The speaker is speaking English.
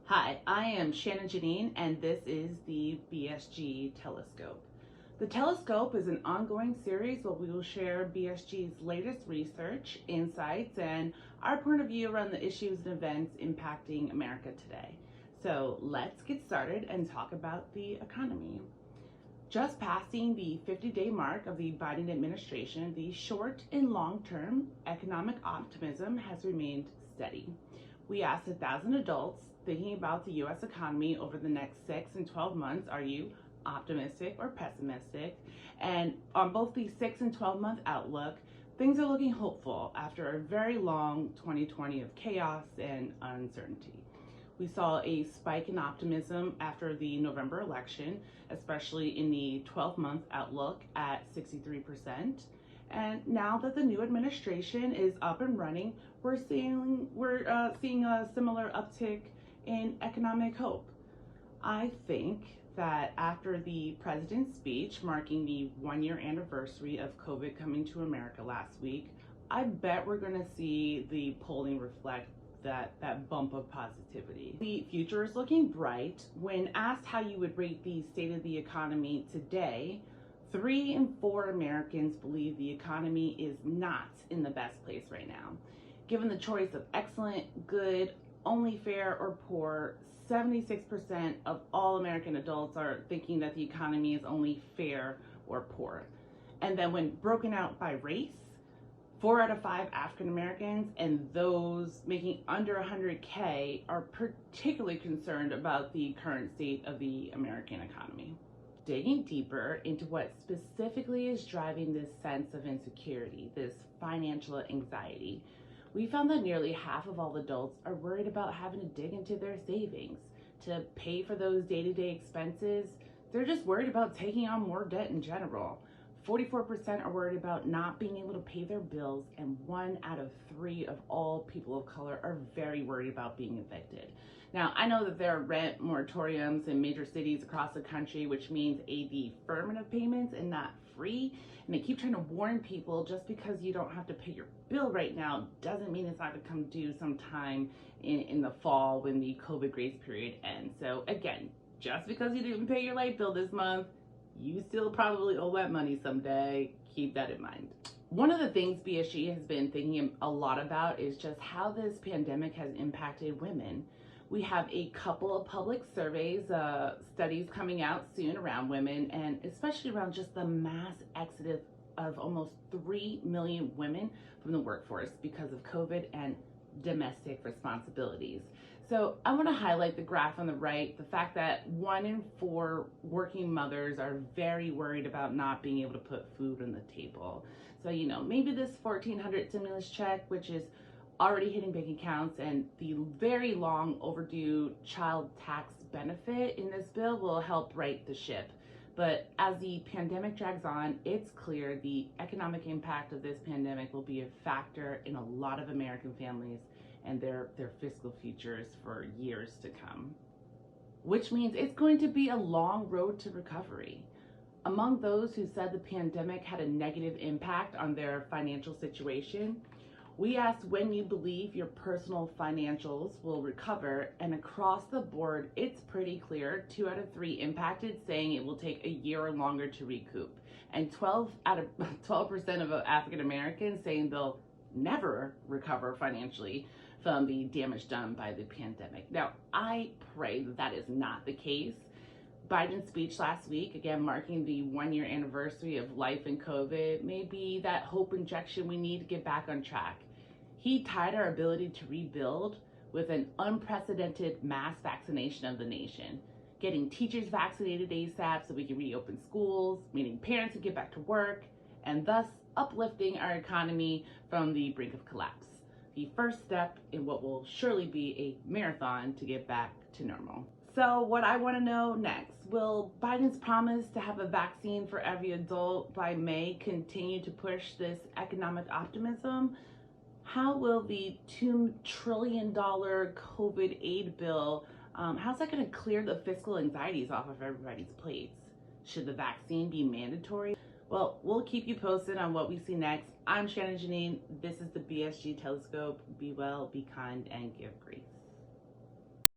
Hi, I am Shannon-Janean and this is the BSG Telescope. The Telescope is an ongoing series where we will share BSG's latest research, insights, and our point of view around the issues and events impacting America today. So let's get started and talk about the economy. Just passing the 50-day mark of the Biden administration, the short and long-term economic optimism has remained steady. We asked 1,000 adults thinking about the U.S. economy over the next 6 and 12 months, are you optimistic or pessimistic? And on both the 6 and 12-month outlook, things are looking hopeful after a very long 2020 of chaos and uncertainty. We saw a spike in optimism after the November election, especially in the 12-month outlook at 63%. And now that the new administration is up and running, we're seeing a similar uptick in economic hope. I think that after the president's speech marking the 1-year anniversary of COVID coming to America last week, I bet we're going to see the polling reflect that bump of positivity. The future is looking bright. When asked how you would rate the state of the economy today, 3 in 4 Americans believe the economy is not in the best place right now. Given the choice of excellent, good, only fair, or poor, 76% of all American adults are thinking that the economy is only fair or poor. And then when broken out by race, 4 out of 5 African Americans and those making under 100K are particularly concerned about the current state of the American economy. Digging deeper into what specifically is driving this sense of insecurity, this financial anxiety, we found that nearly half of all adults are worried about having to dig into their savings to pay for those day-to-day expenses. They're just worried about taking on more debt in general. 44% are worried about not being able to pay their bills, and 1 out of 3 of all people of color are very worried about being evicted. Now, I know that there are rent moratoriums in major cities across the country, which means a deferment of payments and not free. And they keep trying to warn people just because you don't have to pay your bill right now doesn't mean it's not going to come due sometime in the fall when the COVID grace period ends. So again, just because you didn't pay your light bill this month, you still probably owe that money someday. Keep that in mind. One of the things BSG has been thinking a lot about is just how this pandemic has impacted women. We have a couple of public surveys, studies coming out soon around women, and especially around just the mass exodus of almost 3 million women from the workforce because of COVID and domestic responsibilities. So I want to highlight the graph on the right, the fact that 1 in 4 working mothers are very worried about not being able to put food on the table. So, maybe this $1,400 stimulus check, which is already hitting bank accounts, and the very long overdue child tax benefit in this bill will help right the ship. But as the pandemic drags on, it's clear the economic impact of this pandemic will be a factor in a lot of American families and their fiscal futures for years to come. Which means it's going to be a long road to recovery. Among those who said the pandemic had a negative impact on their financial situation, we asked when you believe your personal financials will recover, and across the board, it's pretty clear. 2 out of 3 impacted saying it will take a year or longer to recoup, and 12% of African Americans saying they'll never recover financially from the damage done by the pandemic. Now, I pray that that is not the case. Biden's speech last week, again marking the 1-year anniversary of life in COVID, may be that hope injection we need to get back on track. He tied our ability to rebuild with an unprecedented mass vaccination of the nation, getting teachers vaccinated ASAP so we can reopen schools, meaning parents can get back to work, and thus uplifting our economy from the brink of collapse. The first step in what will surely be a marathon to get back to normal. So what I want to know next, will Biden's promise to have a vaccine for every adult by May continue to push this economic optimism? How will the $2 trillion COVID aid bill, how's that going to clear the fiscal anxieties off of everybody's plates? Should the vaccine be mandatory? Well, we'll keep you posted on what we see next. I'm Shannon-Janean. This is the BSG Telescope. Be well, be kind, and give grace.